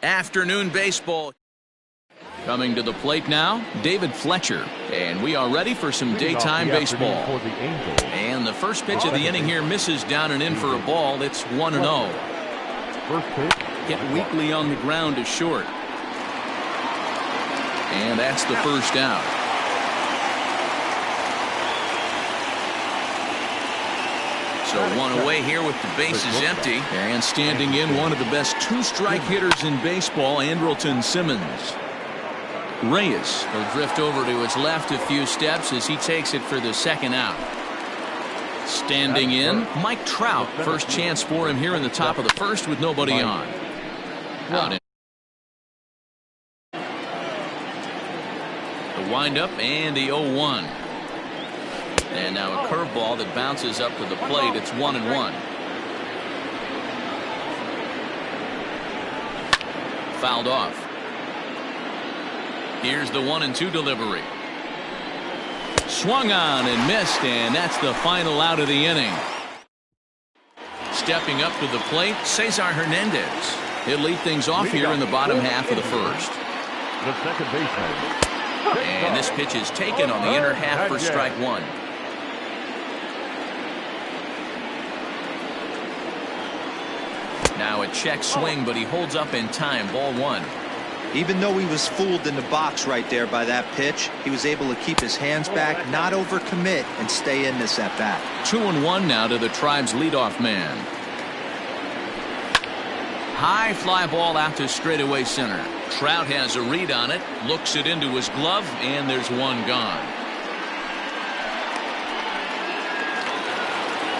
Afternoon baseball. Coming to the plate now, David Fletcher. And we are ready for some daytime baseball. And the first pitch of the inning here misses down and in for a ball. It's 1-0. First pitch. Hit weakly on the ground to short. And that's the first out. So one away here with the bases empty. And standing in, one of the best two-strike hitters in baseball, Andrelton Simmons. Reyes will drift over to his left a few steps as he takes it for the second out. Standing in, Mike Trout. First chance for him here in the top of the first with nobody on. Out in. The windup and the 0-1. And now a curveball that bounces up to the plate. It's 1-1. Fouled off. Here's the 1-2 delivery. Swung on and missed, and that's the final out of the inning. Stepping up to the plate, Cesar Hernandez. He'll lead things off here in the bottom half of the first. The second baseman. And this pitch is taken on the inner half for strike one. Now a check swing, but he holds up in time. Ball one. Even though he was fooled in the box right there by that pitch, he was able to keep his hands back, not overcommit, and stay in this at bat. 2-1 now to the Tribe's leadoff man. High fly ball out to straightaway center. Trout has a read on it, looks it into his glove, and there's one gone.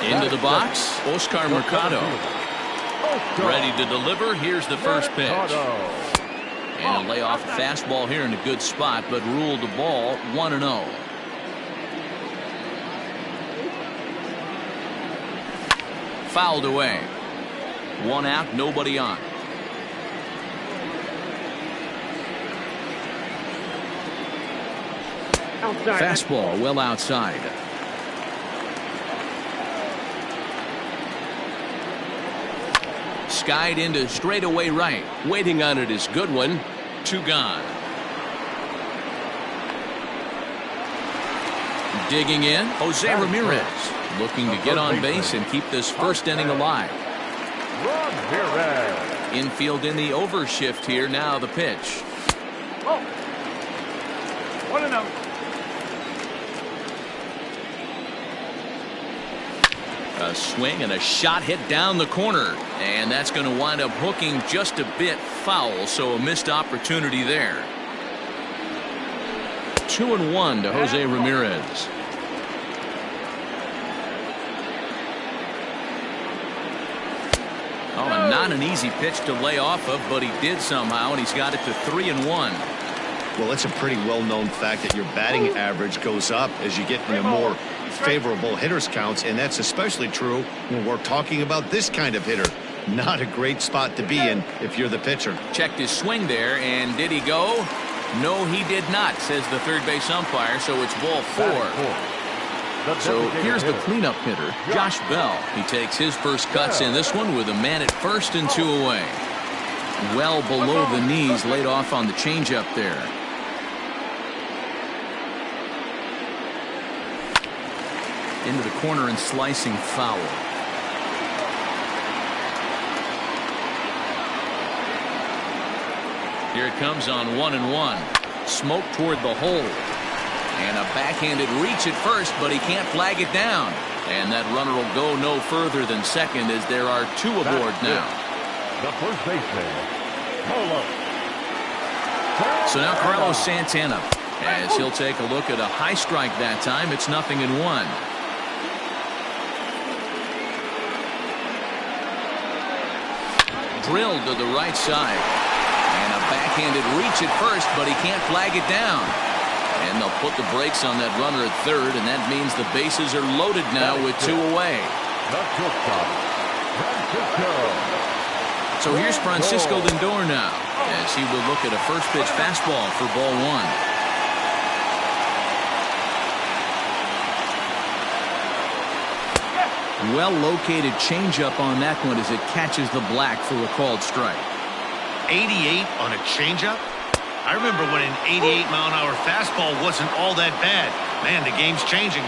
Into the box, Oscar Mercado. Ready to deliver. Here's the first pitch. And a layoff fastball here in a good spot, but ruled the ball 1-0. Fouled away. One out, nobody on. Fastball well outside. Skied into straightaway right. Waiting on it is Goodwin. Two gone. Digging in, Jose Ramirez. Looking to get on base and keep this first inning alive. Infield in the overshift here. Now the pitch. 1-0. A swing and a shot hit down the corner, and that's going to wind up hooking just a bit foul, so a missed opportunity there. 2-1 to Jose Ramirez. Oh, and not an easy pitch to lay off of, but he did somehow, and he's got it to 3-1. Well, it's a pretty well-known fact that your batting average goes up as you get into more favorable hitters counts, and that's especially true when we're talking about this kind of hitter. Not a great spot to be in if you're the pitcher. Checked his swing there, and did he go? No, he did not, says the third base umpire, so it's ball four. So here's the cleanup hitter, Josh Bell. He takes his first cuts in this one with a man at first and two away. Well below the knees, laid off on the changeup there. Into the corner and slicing foul. Here it comes on 1-1. Smoke toward the hole. And a backhanded reach at first, but he can't flag it down. And that runner will go no further than second as there are two aboard now. The first baseman. So now Carlos Santana, as he'll take a look at a high strike that time. It's 0-1. Drilled to the right side. And a backhanded reach at first, but he can't flag it down. And they'll put the brakes on that runner at third, and that means the bases are loaded now with two away. So here's Francisco Lindor now, as he will look at a first pitch fastball for ball one. Well located changeup on that one as it catches the black for a called strike. 88 on a changeup? I remember when an 88-mile-an-hour fastball wasn't all that bad. Man, the game's changing.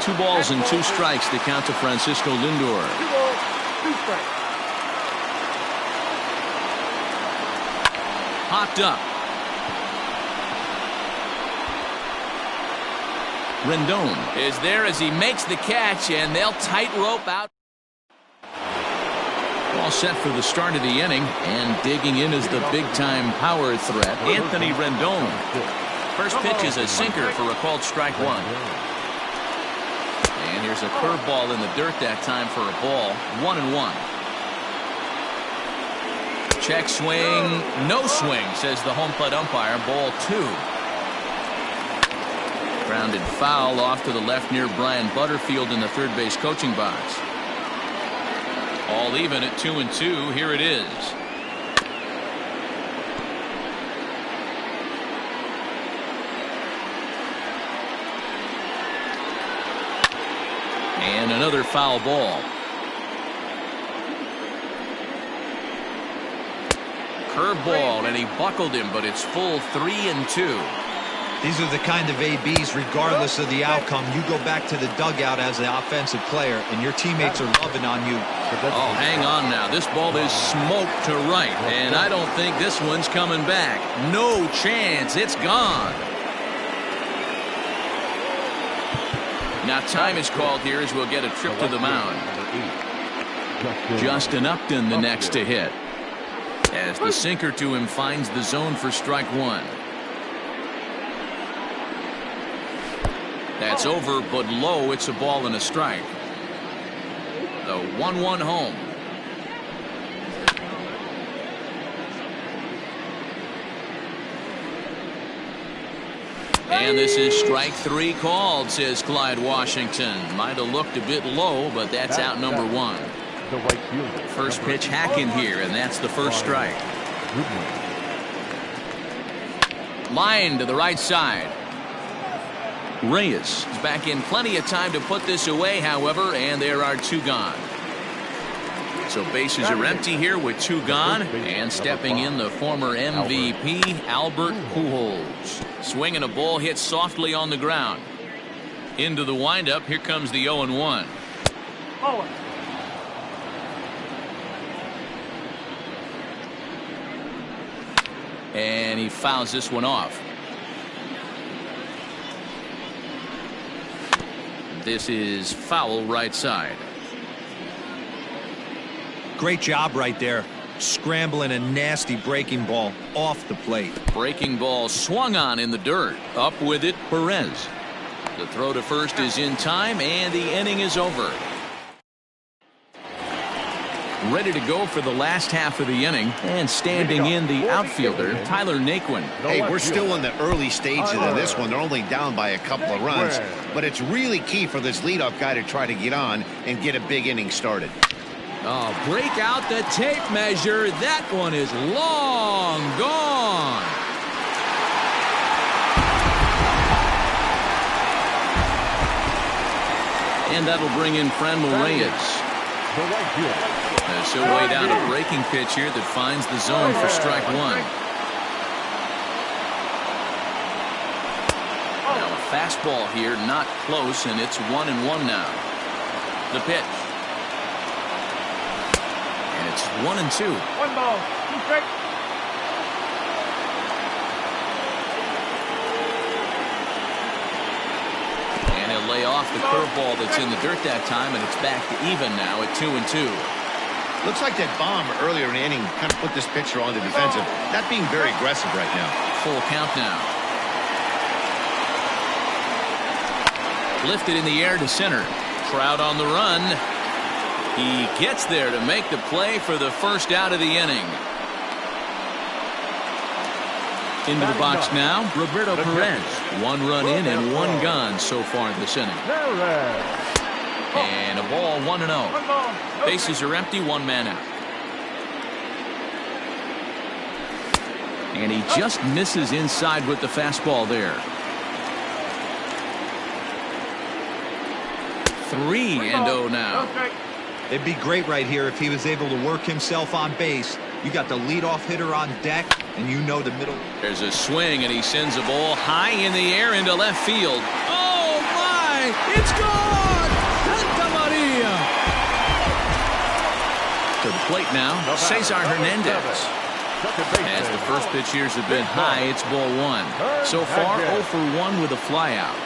Two balls and two strikes to count to Francisco Lindor. 2 balls, 2 strikes. Hopped up. Rendon is there as he makes the catch, and they'll tightrope out. All set for the start of the inning, and digging in is the big-time power threat, Anthony Rendon. First pitch is a sinker for a called strike one. And here's a curveball in the dirt that time for a ball. 1-1. Check swing, no swing, says the home plate umpire. Ball 2. Grounded foul off to the left near Brian Butterfield in the third base coaching box. All even at 2-2. Here it is. And another foul ball. Curveball, and he buckled him, but it's full 3-2. These are the kind of ABs, regardless of the outcome. You go back to the dugout as the offensive player, and your teammates are loving on you. Oh, hang on now. This ball is smoked to right, and I don't think this one's coming back. No chance. It's gone. Now time is called here as we'll get a trip to the mound. Justin Upton the next to hit, as the sinker to him finds the zone for strike one. That's over, but low. It's a ball and a strike. The 1-1 home. And this is strike 3 called, says Clyde Washington. Might have looked a bit low, but that's out number 1. First pitch hacking here, and that's the first strike. Line to the right side. Reyes is back in plenty of time to put this away, however, and there are 2 gone. So bases are empty here with 2 gone, and stepping in the former MVP, Albert Pujols. Swinging a ball hit softly on the ground. Into the windup, here comes the 0-1. And he fouls this one off. This is foul right side. Great job right there. Scrambling a nasty breaking ball off the plate. Breaking ball swung on in the dirt. Up with it, Perez. The throw to first is in time, and the inning is over. Ready to go for the last half of the inning, and standing in the outfielder, Tyler Naquin. Hey, we're still in the early stages of this one. They're only down by a couple of runs, but it's really key for this leadoff guy to try to get on and get a big inning started. Oh, break out the tape measure. That one is long gone. And that'll bring in Franmil Reyes. So way down a breaking pitch here that finds the zone for strike one. Now a fastball here, not close, and it's 1-1 now. The pitch. And it's 1-2. 1 ball, 2 strikes. And he'll lay off the curveball that's in the dirt that time, and it's back to even now at 2-2. Looks like that bomb earlier in the inning kind of put this pitcher on the defensive. Not being very aggressive right now. Full count now. Lifted in the air to center. Trout on the run. He gets there to make the play for the first out of the inning. Into the box now, Roberto Perez. 1 run in and 1 gone so far this inning. And a ball, 1-0. Bases are empty, 1 man out. And he just misses inside with the fastball there. 3-0 now. Go straight. It'd be great right here if he was able to work himself on base. You got the leadoff hitter on deck, and you know the middle. There's a swing, and he sends a ball high in the air into left field. Oh, my! It's gone! Santa Maria! To the plate now, Cesar Hernandez. As the first pitch here's a bit high, it's ball 1. So far, 0 for 1 with a flyout.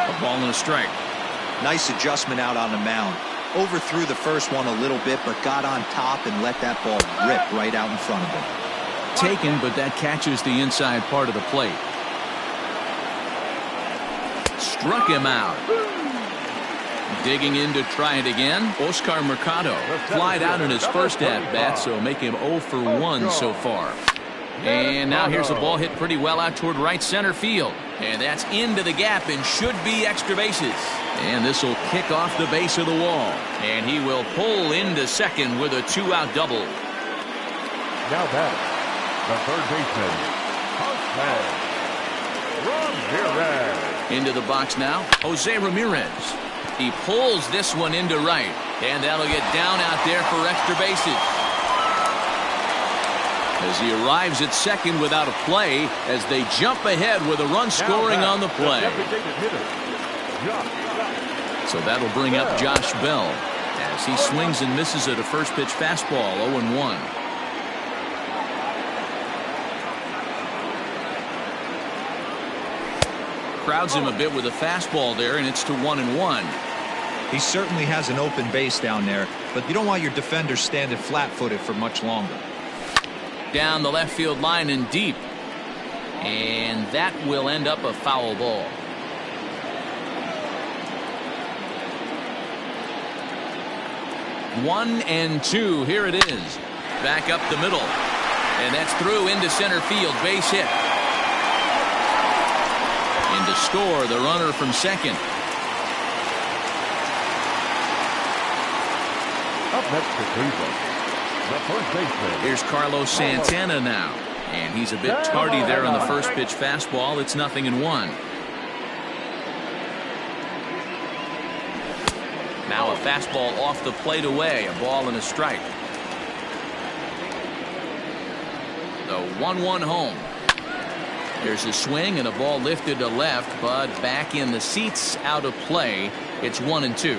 A ball and a strike. Nice adjustment out on the mound. Overthrew the first one a little bit, but got on top and let that ball rip right out in front of him. Taken, but that catches the inside part of the plate. Struck him out. Digging in to try it again. Oscar Mercado flied out in his first at-bat, so make him 0 for 1 so far. And now here's a ball hit pretty well out toward right center field. And that's into the gap and should be extra bases. And this will kick off the base of the wall. And he will pull into second with a 2-out double. Now batting, the third baseman, Ramirez. Into the box now, Jose Ramirez. He pulls this one into right. And that'll get down out there for extra bases. As he arrives at second without a play, as they jump ahead with a run scoring on the play. So that'll bring up Josh Bell as he swings and misses at a first pitch fastball, 0-1. Crowds him a bit with a fastball there, and it's to 1-1. He certainly has an open base down there, but you don't want your defenders standing flat-footed for much longer. Down the left field line and deep. And that will end up a foul ball. One and two. Here it is. Back up the middle. And that's through into center field. Base hit. And to score, the runner from second. Up next to Cleveland, the first baseman. Here's Carlos Santana now. And he's a bit tardy there on the first pitch fastball. It's 0-1. Now a fastball off the plate away. A ball and a strike. The 1-1 home. There's a swing and a ball lifted to left, but back in the seats, out of play. It's 1-2.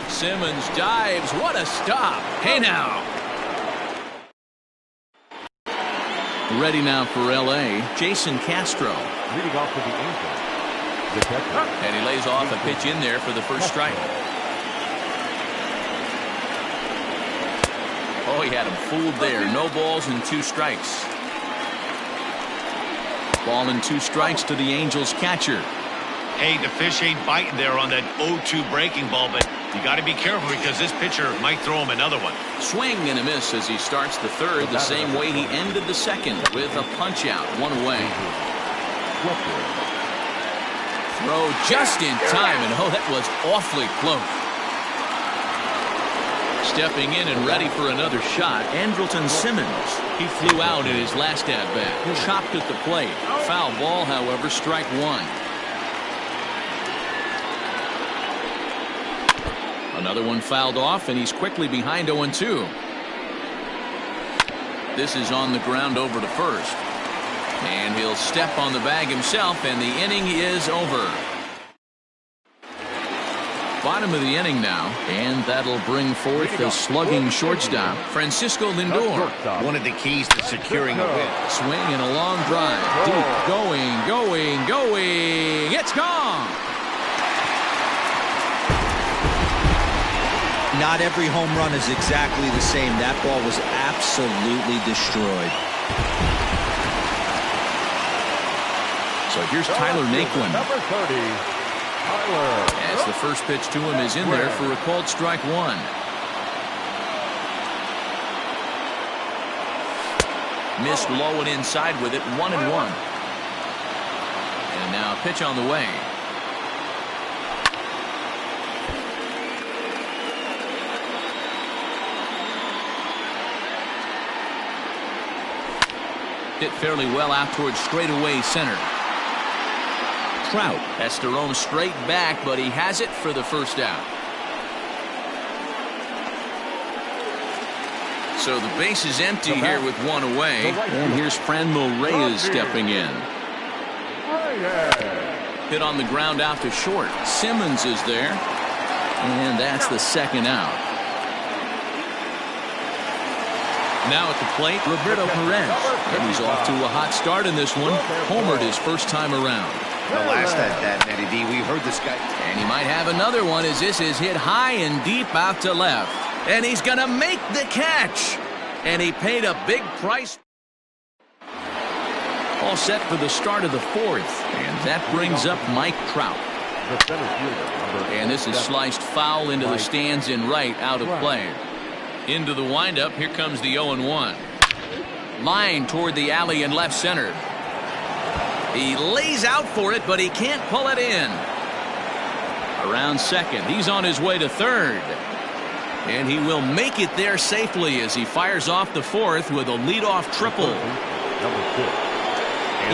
Simmons dives. What a stop. Hey now. Ready now for L.A. Jason Castro. Leading off to the Angels, the catcher. And he lays off a pitch in there for the first strike. Oh, he had him fooled there. No balls and 2 strikes. Ball and 2 strikes to the Angels catcher. Hey, the fish ain't biting there on that 0-2 breaking ball, but you got to be careful because this pitcher might throw him another one. Swing and a miss as he starts the third the same way he ended the second with a punch out, 1 away. Throw just in time, and oh, that was awfully close. Stepping in and ready for another shot, Andrelton Simmons. He flew out in his last at-bat, chopped at the plate. Foul ball, however, strike 1. Another one fouled off, and he's quickly behind 0-2. This is on the ground over to first. And he'll step on the bag himself, and the inning is over. Bottom of the inning now, and that'll bring forth the slugging shortstop, Francisco Lindor. One of the keys to securing a win. Swing and a long drive. Deep, going. It's gone. Not every home run is exactly the same. That ball was absolutely destroyed. So here's Tyler Naquin. Number 30, Tyler. As the first pitch to him is in there for a called strike 1. Missed low and inside with it, 1-1. And now a pitch on the way. Hit fairly well out towards straightaway center. Trout has to roam straight back, but he has it for the first out. So the base is empty here with one away. And here's Franmil Reyes stepping in. Hit on the ground out to short. Simmons is there. And that's the second out. Now at the plate, Roberto Perez. And he's off to a hot start in this one. Homered his first time around. The last at that, Matty D, we heard this guy. And he might have another one as this is hit high and deep out to left. And he's going to make the catch. And he paid a big price. All set for the start of the fourth. And that brings up Mike Trout. And this is sliced foul into the stands in right, out of play. Into the windup, here comes the 0-1. Line toward the alley in left center. He lays out for it, but he can't pull it in. Around second, he's on his way to third. And he will make it there safely as he fires off the fourth with a leadoff triple.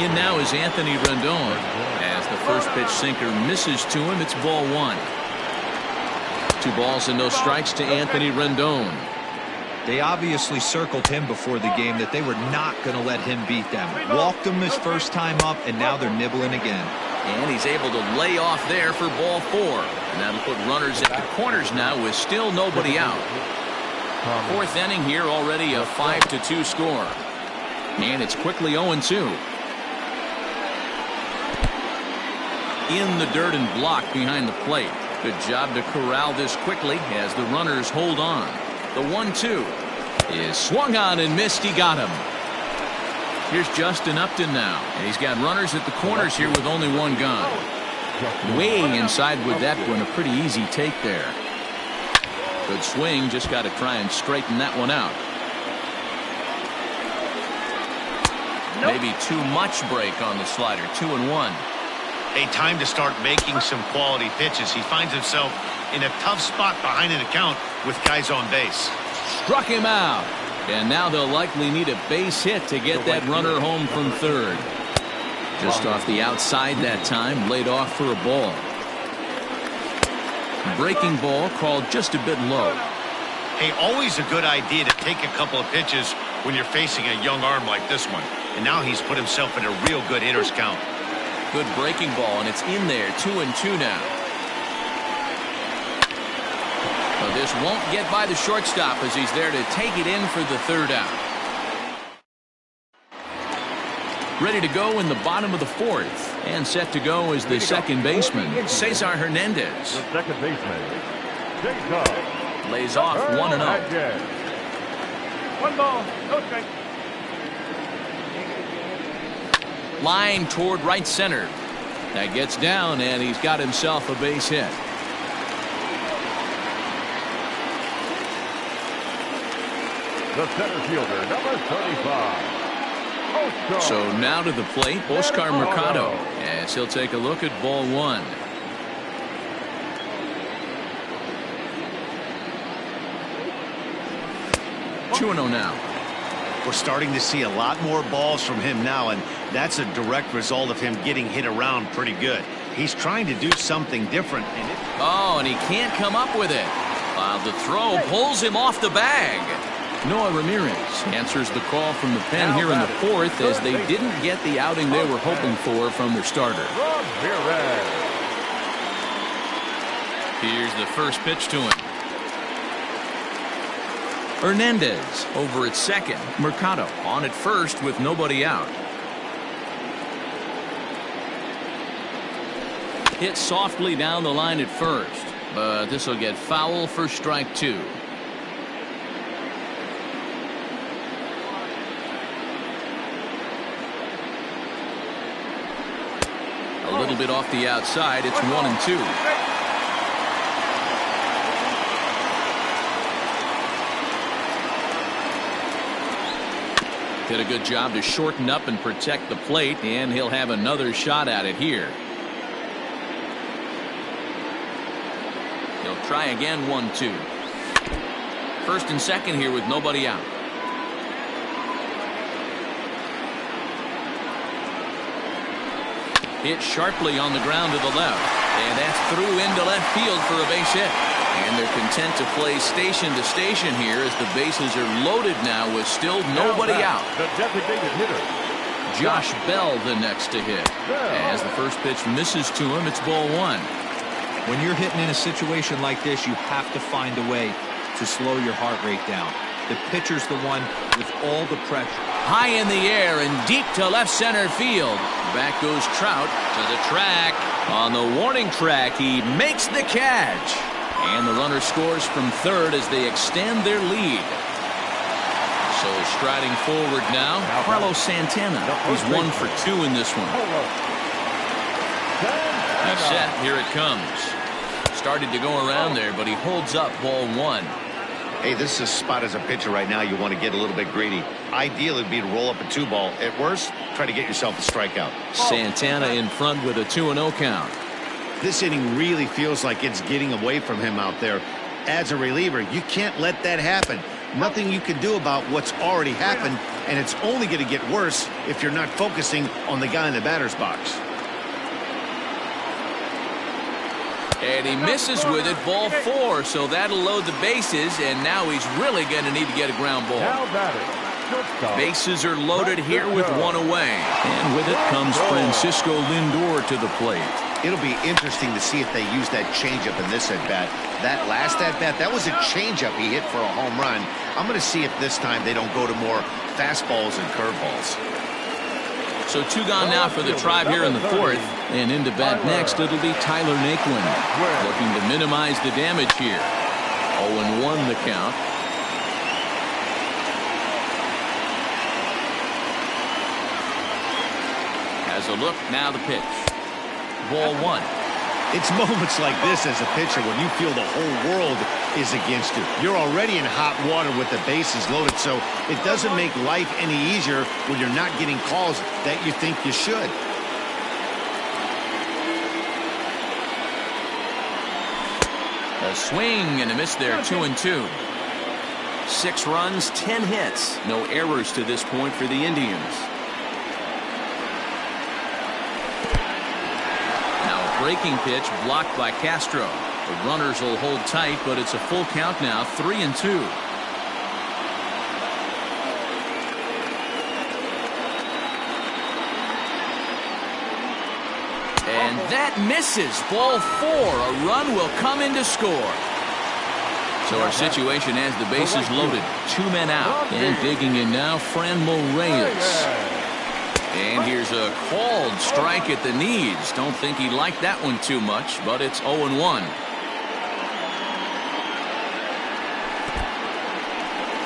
In now is Anthony Rendon. As the first pitch sinker misses to him, it's ball one. 2 balls and no strikes to Anthony Rendon. They obviously circled him before the game that they were not going to let him beat them. Walked him his first time up, and now they're nibbling again. And he's able to lay off there for ball 4. And that'll put runners at the corners now with still nobody out. Fourth inning here, already a 5-2 score. And it's quickly 0-2. In the dirt and blocked behind the plate. Good job to corral this quickly as the runners hold on. The 1-2 is swung on and missed. He got him. Here's Justin Upton now. And he's got runners at the corners here with only one gun. Way inside with that one. A pretty easy take there. Good swing. Just got to try and straighten that one out. Maybe too much break on the slider. 2-1. A time to start making some quality pitches. He finds himself in a tough spot behind an account with guys on base. Struck him out. And now they'll likely need a base hit to get that runner home from third. Just off the outside that time. Laid off for a ball. Breaking ball called just a bit low. Hey, always a good idea to take a couple of pitches when you're facing a young arm like this one. And now he's put himself in a real good hitter's count. Good breaking ball, and it's in there. 2-2 now. Well, this won't get by the shortstop as he's there to take it in for the third out. Ready to go in the bottom of the fourth. And set to go is the second baseman, Cesar Hernandez. The second baseman, Cesar. Lays off 1-0. 1 ball, no strike. Line toward right center. That gets down, and he's got himself a base hit. The center fielder, number 35. Oscar. So now to the plate, Oscar Mercado, as he'll take a look at ball 1. Two 2-0 now. We're starting to see a lot more balls from him now, and that's a direct result of him getting hit around pretty good. He's trying to do something different. And he can't come up with it. While the throw pulls him off the bag. Noah Ramirez answers the call from the pen here in the fourth as they didn't get the outing they were hoping for from their starter. Here's the first pitch to him. Hernandez over at second. Mercado on at first with nobody out. Hit softly down the line at first, but this will get foul for strike 2. A little bit off the outside. It's 1-2. Did a good job to shorten up and protect the plate, and he'll have another shot at it here. He'll try again. 1-2. First and second here with nobody out. Hit sharply on the ground to the left. And that's through into left field for a base hit. And they're content to play station to station here as the bases are loaded now with still nobody out. The designated hitter. Josh Bell the next to hit. As the first pitch misses to him, it's ball one. When you're hitting in a situation like this, you have to find a way to slow your heart rate down. The pitcher's the one with all the pressure. High in the air and deep to left center field. Back goes Trout to the track. On the warning track, he makes the catch. And the runner scores from third as they extend their lead. So striding forward now, Carlos Santana. He's 1 for 2 in this one. He's set. Here it comes. Started to go around there, but he holds up ball one. Hey, this is a spot as a pitcher right now you want to get a little bit greedy. Ideally, it'd be to roll up a 2-ball. At worst, try to get yourself a strikeout. Santana in front with a 2-0 count. This inning really feels like it's getting away from him out there. As a reliever, you can't let that happen. Nothing you can do about what's already happened, and it's only going to get worse if you're not focusing on the guy in the batter's box. And he misses with it, ball 4, so that'll load the bases, and now he's really going to need to get a ground ball. Now batting. Bases are loaded here with 1 away. And with it comes Francisco Lindor to the plate. It'll be interesting to see if they use that changeup in this at-bat. That last at-bat, that was a changeup he hit for a home run. I'm going to see if this time they don't go to more fastballs and curveballs. So 2 gone now for the Tribe here in the 4th. And into bat next, it'll be Tyler Naquin. Looking to minimize the damage here. 0-1 the count. Has a look, now the pitch. Ball 1. It's moments like this as a pitcher when you feel the whole world is against you. You're already in hot water with the bases loaded, so it doesn't make life any easier when you're not getting calls that you think you should. A swing and a miss there, 2-2. 6 runs, 10 hits. No errors to this point for the Indians. Breaking pitch blocked by Castro. The runners will hold tight, but it's a full count now, 3-2. And that misses. Ball 4. A run will come in to score. So our situation as the bases loaded. 2 men out. And digging in now, Franmil Reyes. And here's a called strike at the knees. Don't think he liked that one too much, but it's 0-1.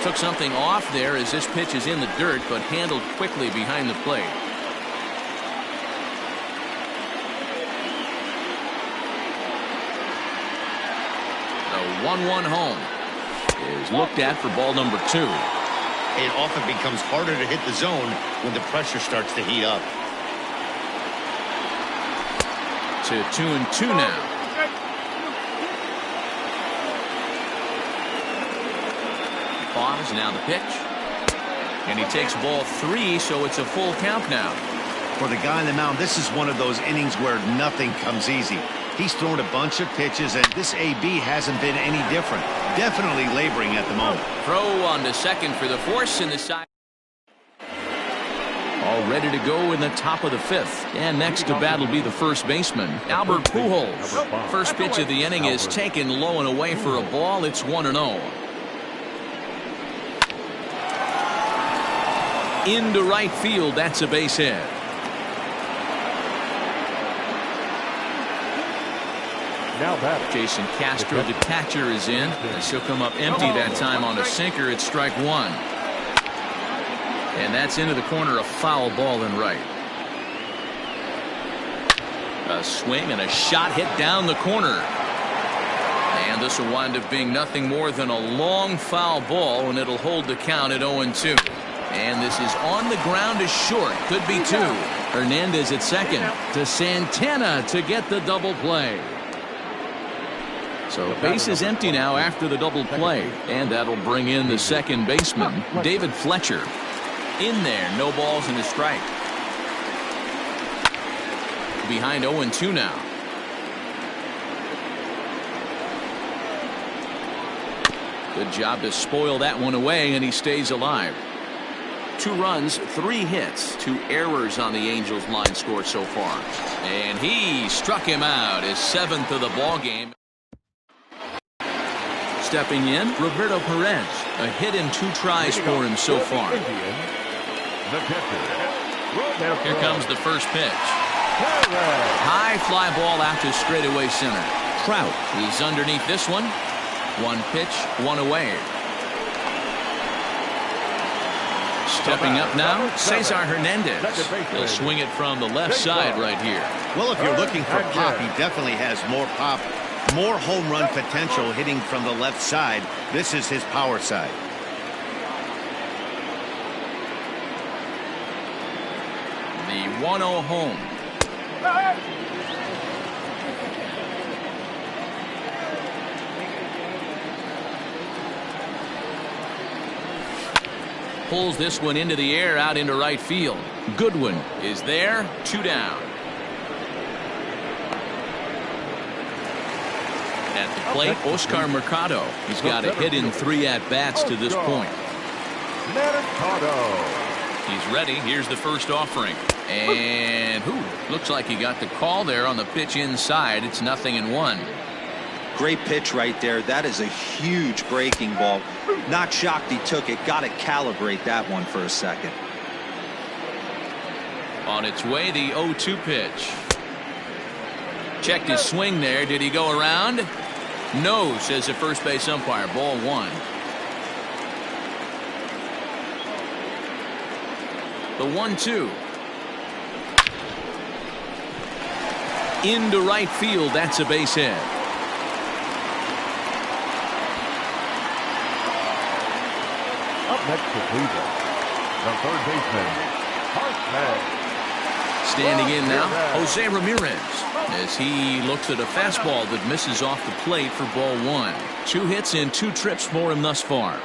Took something off there as this pitch is in the dirt, but handled quickly behind the plate. The 1-1 home is looked at for ball number 2. It often becomes harder to hit the zone when the pressure starts to heat up. To 2-2 now. Pause, now the pitch. And he takes ball 3, so it's a full count now. For the guy on the mound, this is one of those innings where nothing comes easy. He's thrown a bunch of pitches, and this AB hasn't been any different. Definitely laboring at the moment. Throw on to second for the force in the side. All ready to go in the top of the 5th. And next to bat will be the first baseman, Albert Pujols. First pitch of the inning is taken low and away for a ball. It's 1-0. Into right field, that's a base hit. Now batting. Jason Castro, the catcher, is in. She'll come up empty that time on a sinker. It's strike 1. And that's into the corner, a foul ball in right. A swing and a shot hit down the corner. And this will wind up being nothing more than a long foul ball, and it'll hold the count at 0-2. And this is on the ground is short. Could be 2. Hernandez at second to Santana to get the double play. So base is empty now after the double play, and that'll bring in the second baseman, David Fletcher. In there, no balls and a strike. behind 0-2 now. Good job to spoil that one away, and he stays alive. 2 runs, 3 hits, 2 errors on the Angels line score so far. And he struck him out, his 7th of the ball game. Stepping in, Roberto Perez. A hit in 2 tries for him so far. Here comes the first pitch. High fly ball out to straightaway center. Trout is underneath this one. 1 pitch, 1 away. Stepping up now, Cesar Hernandez. He'll swing it from the left side right here. Well, if you're looking for pop, he definitely has more pop, more home run potential hitting from the left side. This is his power side. The 1-0 home. Pulls this one into the air out into right field. Goodwin is there. 2 down. At the plate, Oscar Mercado. He's got a hit in 3 at-bats to this point. He's ready. Here's the first offering. And looks like he got the call there on the pitch inside. It's 0-1. Great pitch right there. That is a huge breaking ball. Not shocked he took it. Got to calibrate that one for a second. On its way, the 0-2 pitch. Checked his swing there. Did he go around? No, says the first base umpire. Ball 1. The 1-2. Into right field. That's a base hit. Up next to Cleveland, the third baseman, Hartman. Standing in now, Jose Ramirez, as he looks at a fastball that misses off the plate for ball 1. 2 hits and 2 trips for him thus far.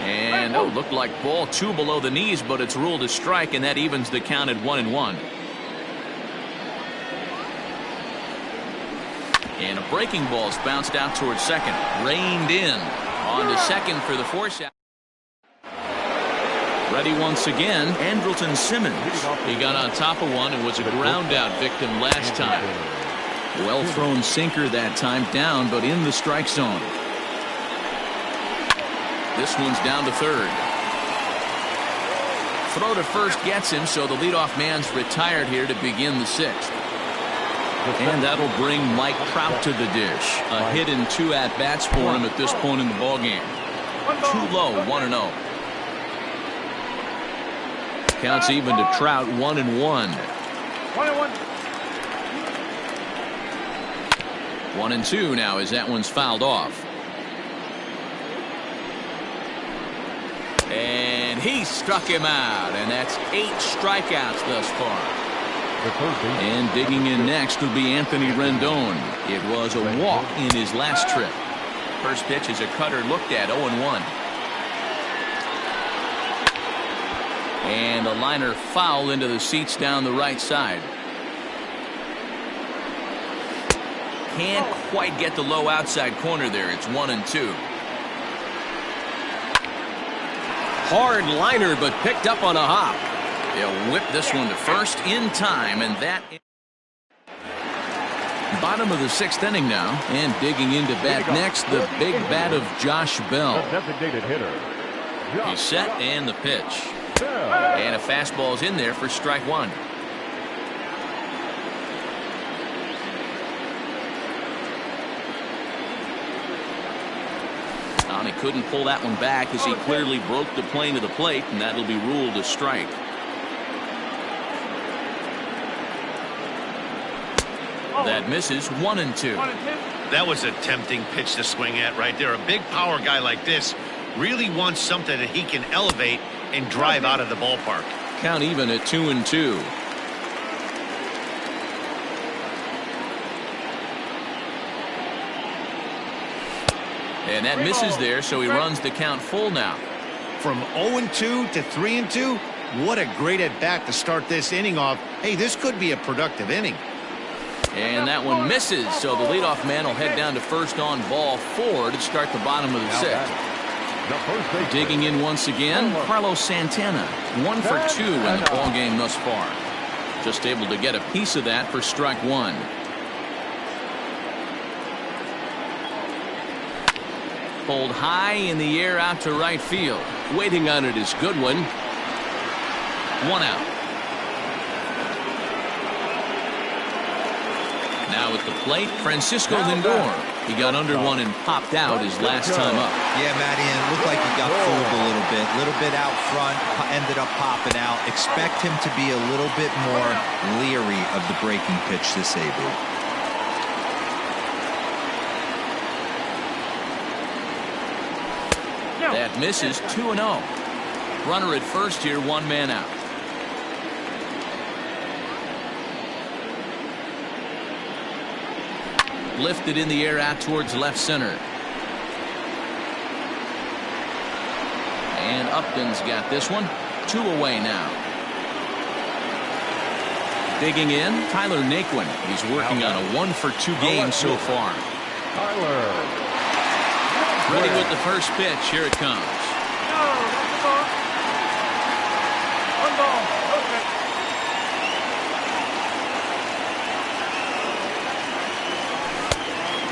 And looked like ball 2 below the knees, but it's ruled a strike, and that evens the count at 1-1. And a breaking ball's bounced out towards second. Reined in. On to second for the force out. Ready once again, Andrelton Simmons. He got on top of one and was a ground out victim last time. Well thrown sinker that time, down but in the strike zone. This one's down to third. Throw to first gets him, so the leadoff man's retired here to begin the 6th. And that'll bring Mike Trout to the dish. A hit in 2 at-bats for him at this point in the ballgame. Too low, 1-0. Counts even to Trout, 1-1. 1-2 now as that one's fouled off. And he struck him out, and that's 8 strikeouts thus far. And digging in next will be Anthony Rendon. It was a walk in his last trip. First pitch is a cutter looked at, 0-1. And a liner foul into the seats down the right side. Can't quite get the low outside corner there. It's 1-2. Hard liner, but picked up on a hop. They'll whip this one to first in time, and that bottom of the 6th inning now, and digging into bat next, the big bat of Josh Bell. Designated hitter. He's set, and the pitch. And a fastball's in there for strike 1. And he couldn't pull that one back as he clearly broke the plane of the plate, and that'll be ruled a strike. That misses, 1-2. That was a tempting pitch to swing at right there. A big power guy like this really wants something that he can elevate and drive out of the ballpark. Count even at 2-2. And that misses there, so he runs the count full now. From 0-2 to 3-2, what a great at bat to start this inning off. Hey, this could be a productive inning. And that one misses, so the leadoff man will head down to first on ball 4 to start the bottom of the Now 6th. batting, the first baseman. Digging in once again, Carlos Santana. 1 for 2 in the ball game thus far. Just able to get a piece of that for strike 1. Pulled high in the air out to right field. Waiting on it is Goodwin. 1 out. Now at the plate, Francisco Lindor. He got under one and popped out his last time up. Yeah, Matty, and it looked like he got fooled a little bit out front, ended up popping out. Expect him to be a little bit more leery of the breaking pitch this AB. That misses. 2-0. Runner at first here, 1 man out. Lifted in the air out towards left center. And Upton's got this one. 2 away now. Digging in, Tyler Naquin. He's working on a 1 for 2 game so far. Tyler. Ready with the first pitch. Here it comes. No, that's the ball. 1 ball, no strike.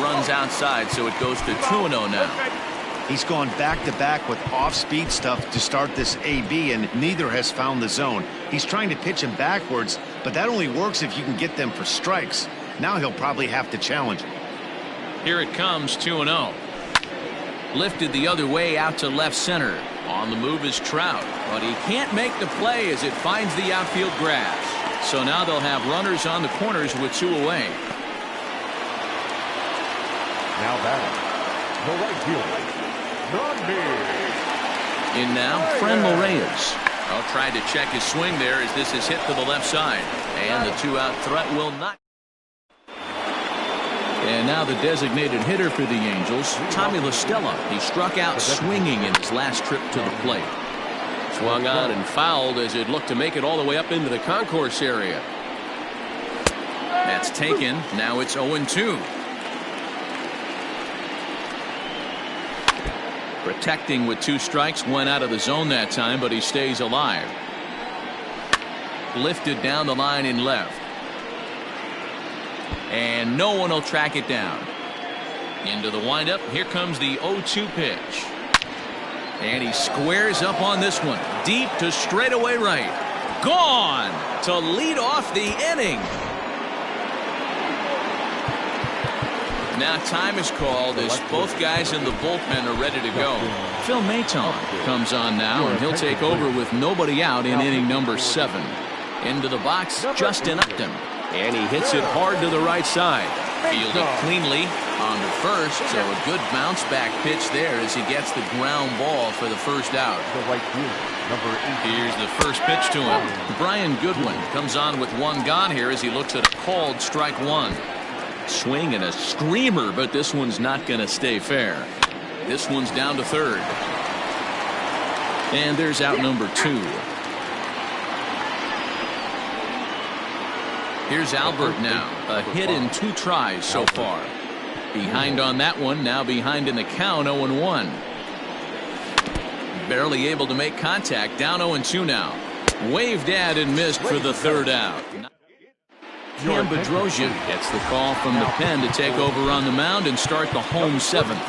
Runs outside, so it goes to 2-0 now. He's gone back-to-back with off-speed stuff to start this AB, and neither has found the zone. He's trying to pitch him backwards, but that only works if you can get them for strikes. Now he'll probably have to challenge. Here it comes, 2-0. Lifted the other way out to left center. On the move is Trout, but he can't make the play as it finds the outfield grass. So now they'll have runners on the corners with 2 away. Now batting, the right fielder, Nunby. In now, Franmil Reyes. Tried to check his swing there as this is hit to the left side. And the 2-out threat will not. And now the designated hitter for the Angels, Tommy La Stella. He struck out swinging in his last trip to the plate. Swung on and fouled as it looked to make it all the way up into the concourse area. That's taken. Now it's 0-2. Protecting with 2 strikes, went out of the zone that time, but he stays alive. Lifted down the line in left. And no one will track it down. Into the windup. Here comes the 0-2 pitch. And he squares up on this one. Deep to straightaway right. Gone to lead off the inning. Now time is called as both guys in the bullpen are ready to go. Phil Maton comes on now, and he'll take over with nobody out in inning number 7. Into the box, Justin Upton. And he hits it hard to the right side. Fielded cleanly on to first, so a good bounce back pitch there as he gets the ground ball for the first out. The right fielder, number 8. Here's the first pitch to him. Brian Goodwin comes on with 1 gone here as he looks at a called strike 1. Swing and a screamer, but this one's not going to stay fair. This one's down to third. And there's out number 2. Here's Albert now. A hit in 2 tries so far. Behind on that one, now behind in the count, 0-1. Barely able to make contact, down 0-2 now. Waved at and missed for the 3rd out. Cam Bedrosian gets the call from the pen to take over on the mound and start the home 7th.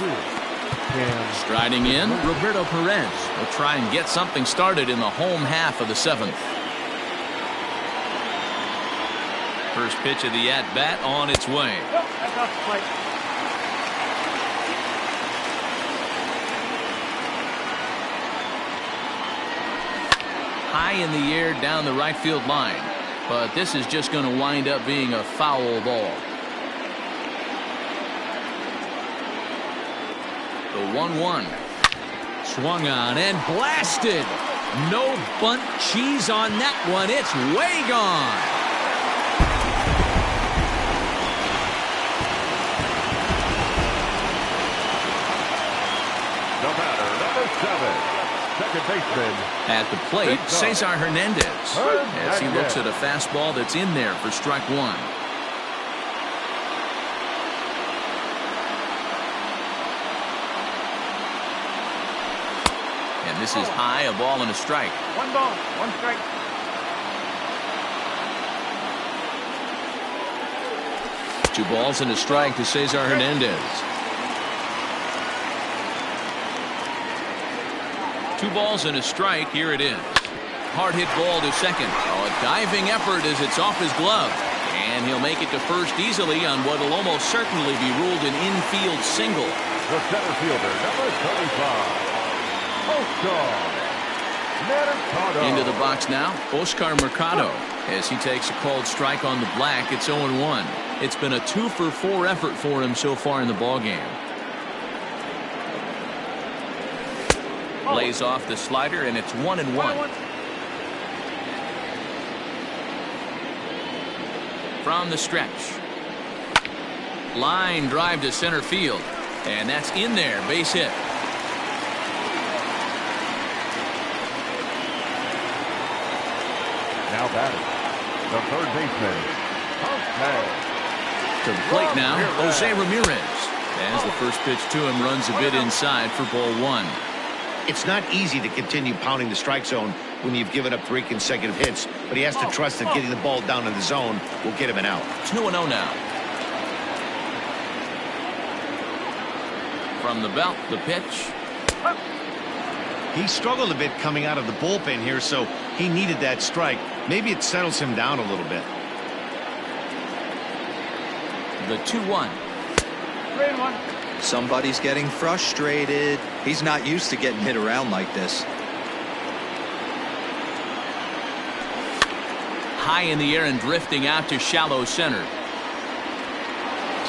Striding in, Roberto Perez will try and get something started in the home half of the 7th. First pitch of the at-bat on its way. That's off the plate. High in the air down the right field line. But this is just going to wind up being a foul ball. The 1-1. Swung on and blasted. No bunt cheese on that one. It's way gone. The batter, number 7. second baseman. At the plate, Cesar Hernandez, as he looks at a fastball that's in there for strike one. And this is high, a ball and a strike. 1 ball, 1 strike. Two balls and a strike to Cesar Hernandez. 2 balls and a strike. Here it is. Hard hit ball to second. Oh, a diving effort as it's off his glove. And he'll make it to first easily on what will almost certainly be ruled an infield single. The center fielder, number 35. Mercado. Into the box now, Oscar Mercado. As he takes a called strike on the black, it's 0-1. It's been a 2-for-4 effort for him so far in the ballgame. Lays off the slider, and it's 1-1. From the stretch. Line drive to center field. And that's in there, base hit. Now batting, the third baseman, Jose. To the plate now, Jose Ramirez. As the first pitch to him runs a bit inside for ball 1. It's not easy to continue pounding the strike zone when you've given up 3 consecutive hits, but he has to trust that getting the ball down in the zone will get him an out. 2-0 now. From the belt, the pitch. He struggled a bit coming out of the bullpen here, so he needed that strike. Maybe it settles him down a little bit. The 2-1. 3-1. Somebody's getting frustrated. He's not used to getting hit around like this. High in the air and drifting out to shallow center.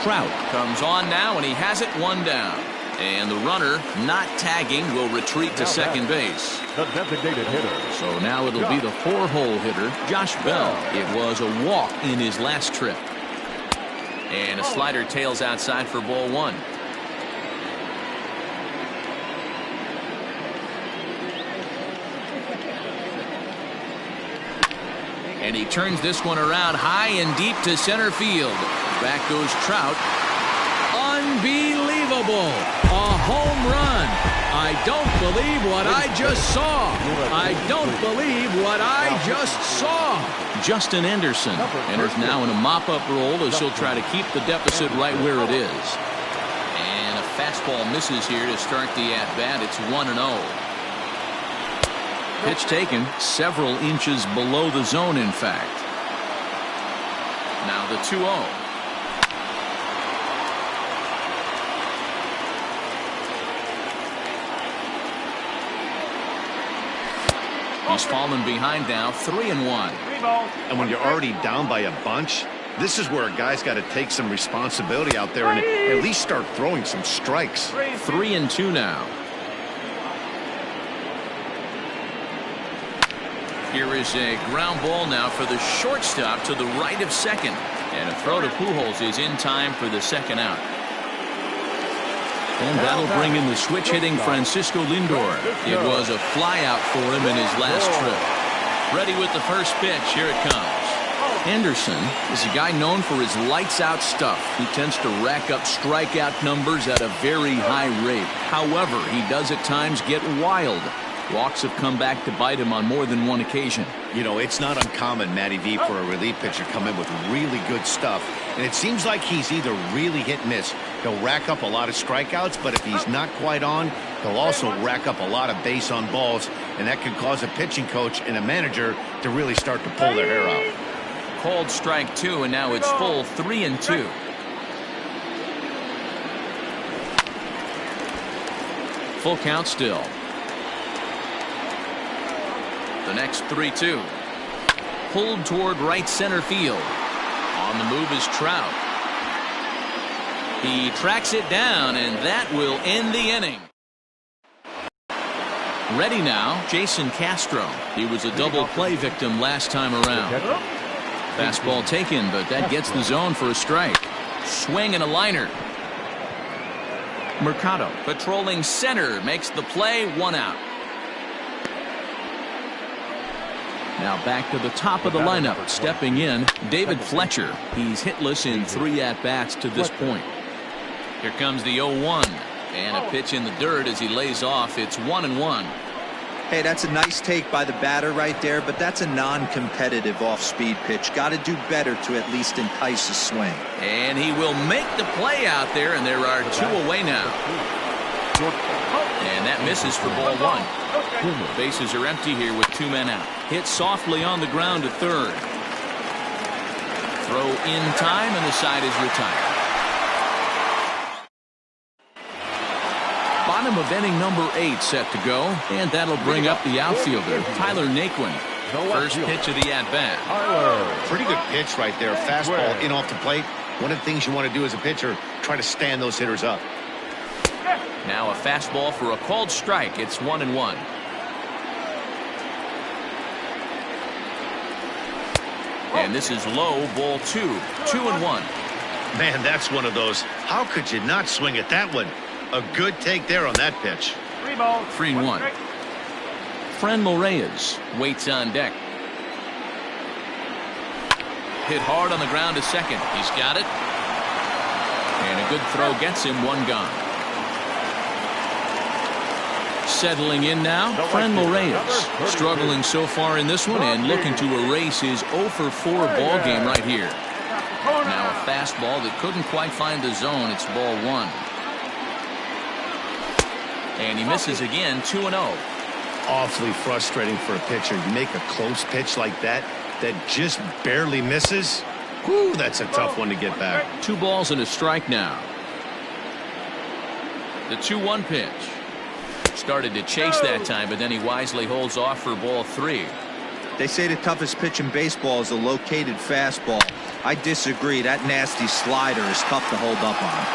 Trout comes on now, and he has it 1 down. And the runner, not tagging, will retreat to second base. The designated hitter. So now it'll be the 4-hole hitter, Josh Bell. It was a walk in his last trip. And a slider tails outside for ball 1. And he turns this one around high and deep to center field. Back goes Trout. Unbelievable. A home run. I don't believe what I just saw. I don't believe what I just saw. Justin Anderson enters now in a mop-up role as he'll try to keep the deficit right where it is. And a fastball misses here to start the at-bat. It's 1-0. Pitch taken several inches below the zone, in fact. Now the 2-0. He's fallen behind now, 3-1. 3 balls. And when you're already down by a bunch, this is where a guy's got to take some responsibility out there and at least start throwing some strikes. 3-2 now. Here is a ground ball now for the shortstop to the right of second. And a throw to Pujols is in time for the second out. And that'll bring in the switch-hitting Francisco Lindor. It was a flyout for him in his last trip. Ready with the first pitch. Here it comes. Anderson is a guy known for his lights-out stuff. He tends to rack up strikeout numbers at a very high rate. However, he does at times get wild. Walks have come back to bite him on more than one occasion. You know, it's not uncommon, Matty V, for a relief pitcher to come in with really good stuff. And it seems like he's either really hit and miss. He'll rack up a lot of strikeouts, but if he's not quite on, he'll also rack up a lot of base on balls. And that could cause a pitching coach and a manager to really start to pull their hair out. Called strike 2, and now it's full 3-2. Full count still. The next 3-2. Pulled toward right center field. On the move is Trout. He tracks it down, and that will end the inning. Ready now, Jason Castro. He was a double play victim last time around. Fastball taken, but that gets the zone for a strike. Swing and a liner. Mercado patrolling center makes the play, 1 out. Now back to the top of the lineup. Stepping in, David Fletcher. He's hitless in 3 at-bats to this point. Here comes the 0-1. And a pitch in the dirt as he lays off. It's 1-1. Hey, that's a nice take by the batter right there, but that's a non-competitive off-speed pitch. Got to do better to at least entice a swing. And he will make the play out there, and there are 2 away now. And that misses for ball 1. Bases are empty here with 2 men out. Hit softly on the ground to third. Throw in time, and the side is retired. Bottom of inning number 8 set to go, and that'll bring up the outfielder, Tyler Naquin. First pitch of the at-bat. Pretty good pitch right there. Fastball in off the plate. One of the things you want to do as a pitcher, try to stand those hitters up. Now a fastball for a called strike. It's 1-1. And this is low, ball 2. 2-1. Man, that's one of those. How could you not swing at that one? A good take there on that pitch. 3-1. Franmil Reyes waits on deck. Hit hard on the ground to second. He's got it. And a good throw gets him 1 gone. Settling in now, Franmil Reyes. Struggling so far in this one and looking to erase his 0-for-4 ball game right here. Now a fastball that couldn't quite find the zone. It's ball 1. And he misses again, 2-0. Awfully frustrating for a pitcher. You make a close pitch like that just barely misses. Whew, that's a tough one to get back. 2 balls and a strike now. The 2-1 pitch. Started to chase that time, but then he wisely holds off for ball 3. They say the toughest pitch in baseball is a located fastball. I disagree. That nasty slider is tough to hold up on.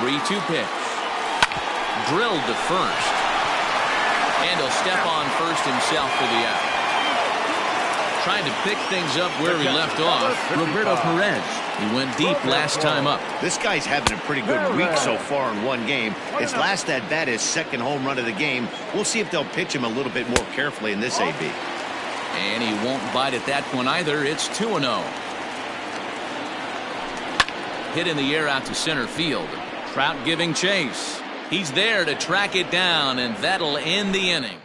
3-2 pitch. Drilled to first. And he'll step on first himself for the out. Trying to pick things up where he left off, Roberto Perez. He went deep last time up. This guy's having a pretty good week so far in 1 game. His last at-bat is 2nd home run of the game. We'll see if they'll pitch him a little bit more carefully in this AB. And he won't bite at that one either. It's 2-0. Hit in the air out to center field. Trout giving chase. He's there to track it down, and that'll end the inning.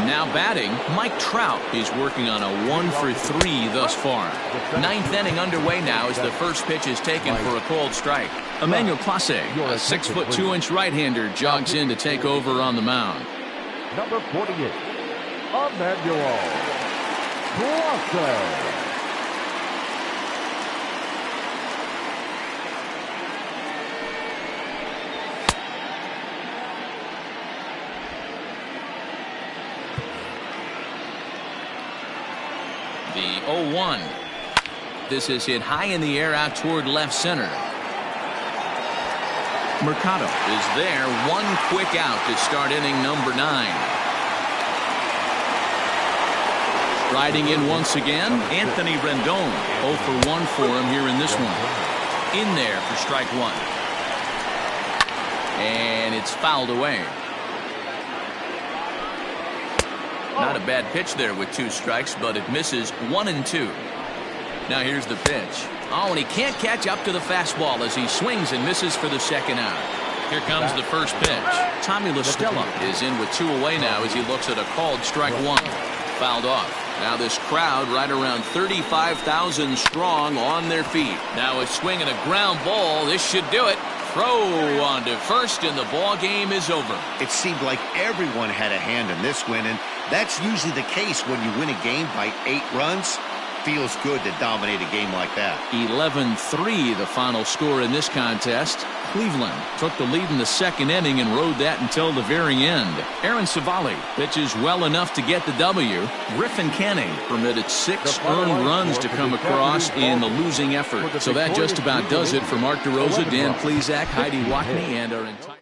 Now batting, Mike Trout is working on a 1-for-3 thus far. 9th inning underway now as the first pitch is taken for a called strike. Emmanuel Clase, a 6'2" right-hander, jogs in to take over on the mound. Number 48, Emmanuel Clase. The 0-1. This is hit high in the air out toward left center. Mercado is there. 1 quick out to start inning number 9. Riding in once again, Anthony Rendon. 0-for-1 for him here in this one. In there for strike 1. And it's fouled away. Not a bad pitch there with 2 strikes, but it misses 1-2. Now here's the pitch. Oh, and he can't catch up to the fastball as he swings and misses for the 2nd out. Here comes the first pitch. Tommy La Stella is in with 2 away now as he looks at a called strike 1. Fouled off. Now this crowd right around 35,000 strong on their feet. Now a swing and a ground ball. This should do it. Throw on to first, and the ball game is over. It seemed like everyone had a hand in this win, and that's usually the case when you win a game by 8 runs. Feels good to dominate a game like that. 11-3 the final score in this contest. Cleveland took the lead in the 2nd inning and rode that until the very end. Aaron Savali pitches well enough to get the W. Griffin Canning permitted 6 earned runs to come across in the losing effort. So that just about does it for Mark DeRosa, Dan Plesac, Heidi Watney, and our entire